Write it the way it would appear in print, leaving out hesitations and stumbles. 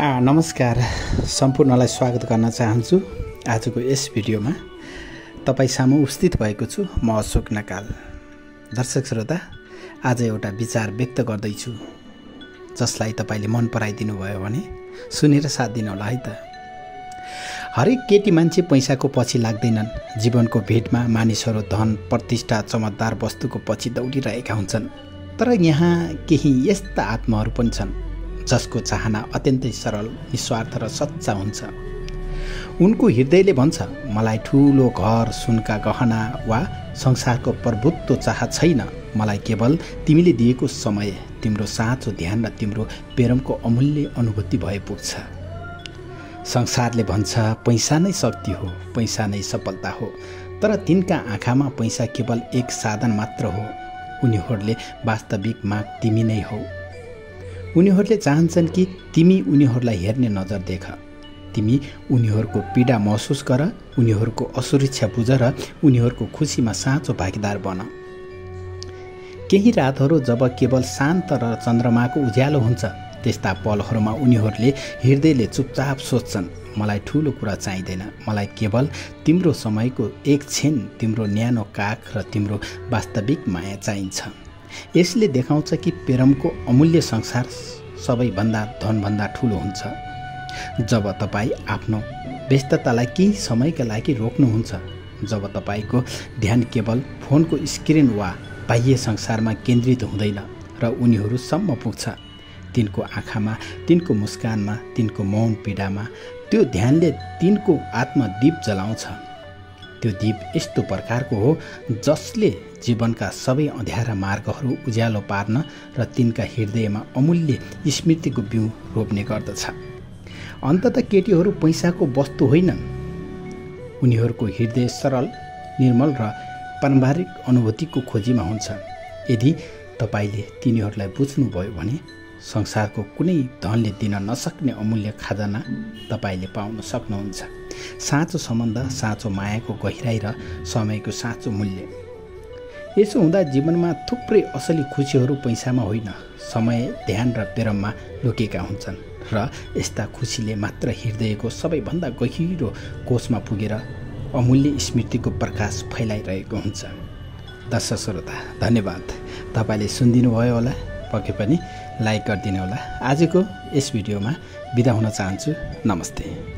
नमस्कार सम्पूर्णलाई स्वागत गर्न चाहन्छु। आजको यस भिडियोमा तपाईँ सामु उपस्थित भएको छु म अशोक नकाल। दर्शक श्रोता, आज एउटा विचार व्यक्त गर्दैछु जसलाई तपाईले मन पराइदिनु भयो भने सुनेर साथ दिनु होला है त। हरेक केटी मान्छे पैसाको पछि लाग्दैनन्। जीवनको भेटमा मानिसहरू धन, प्रतिष्ठा, चमत्कार वस्तुको पछि दौडिरहेका हुन्छन्। तर यहाँ केही यस्ता आत्माहरू पनि छन् जसको चाहना अत्यन्तै सरल, निस्वार्थ र सच्चा हुन्छ। उनको हृदयले भन्छ, मलाई ठुलो घर, सुनका गहना वा संसारको प्रभुत्व चाह छैन। मलाई केवल तिमीले दिएको समय, तिम्रो साँचो ध्यान र तिम्रो प्रेमको अमूल्य अनुभूति भए पुग्छ। संसारले भन्छ पैसा नै शक्ति हो, पैसा नै सफलता हो। तर तिनका आँखामा पैसा केवल एक साधन मात्र हो। उनीहरूले वास्तविक माग तिमी नै हौ। उनीहरूले चाहन्छन् कि तिमी उनीहरूलाई हेर्ने नजर देख, तिमी उनीहरूको पीडा महसुस गर, उनीहरूको असुरक्षा बुझ र उनीहरूको खुसीमा साँचो भागीदार बन। केही रातहरू जब केवल शान्त र चन्द्रमाको उज्यालो हुन्छ, त्यस्ता पलहरूमा उनीहरूले हृदयले चुपचाप सोच्छन्, मलाई ठुलो कुरा चाहिँदैन, मलाई केवल तिम्रो समयको एक क्षण, तिम्रो न्यानो काख र तिम्रो वास्तविक माया चाहिन्छ। यसले देखाउँछ कि प्रेमको अमूल्य संसार सबैभन्दा धनभन्दा ठुलो हुन्छ। जब तपाईँ आफ्नो व्यस्ततालाई केही समयका लागि रोक्नुहुन्छ, जब तपाईँको ध्यान केवल फोनको स्क्रिन वा बाह्य संसारमा केन्द्रित हुँदैन र उनीहरूसम्म पुग्छ, तिनको आँखामा, तिनको मुस्कानमा, तिनको मौन पीडामा, त्यो ध्यानले तिनको आत्मदीप जलाउँछ। त्यो दीप यस्तो प्रकारको हो जसले जीवनका सबै अँध्यारा मार्गहरू उज्यालो पार्न र तिनका हृदयमा अमूल्य स्मृतिको बिउ रोप्ने गर्दछ। अन्ततः केटीहरू पैसाको वस्तु होइनन्, उनीहरूको हृदय सरल, निर्मल र पारम्परिक अनुभूतिको खोजीमा हुन्छ। यदि तपाईँले तिनीहरूलाई बुझ्नुभयो भने संसारको कुनै धनले दिन नसक्ने अमूल्य खजाना तपाईँले पाउन सक्नुहुन्छ। साँचो सम्बन्ध, साँचो मायाको गहिराई र समयको साँचो मूल्य। यसो हुँदा जीवनमा थुप्रै असली खुसीहरू पैसामा होइन, समय, ध्यान र प्रेममा लुकेका हुन्छन् र यस्ता खुसीले मात्र हृदयको सबैभन्दा गहिरो कोषमा पुगेर अमूल्य स्मृतिको प्रकाश फैलाइरहेको हुन्छ। दर्शक श्रोता, धन्यवाद। तपाईँले सुनिदिनु भयो होला, पक्कै पनि लाइक गरिदिनु होला। आजको यस भिडियोमा बिदा हुन चाहन्छु। नमस्ते।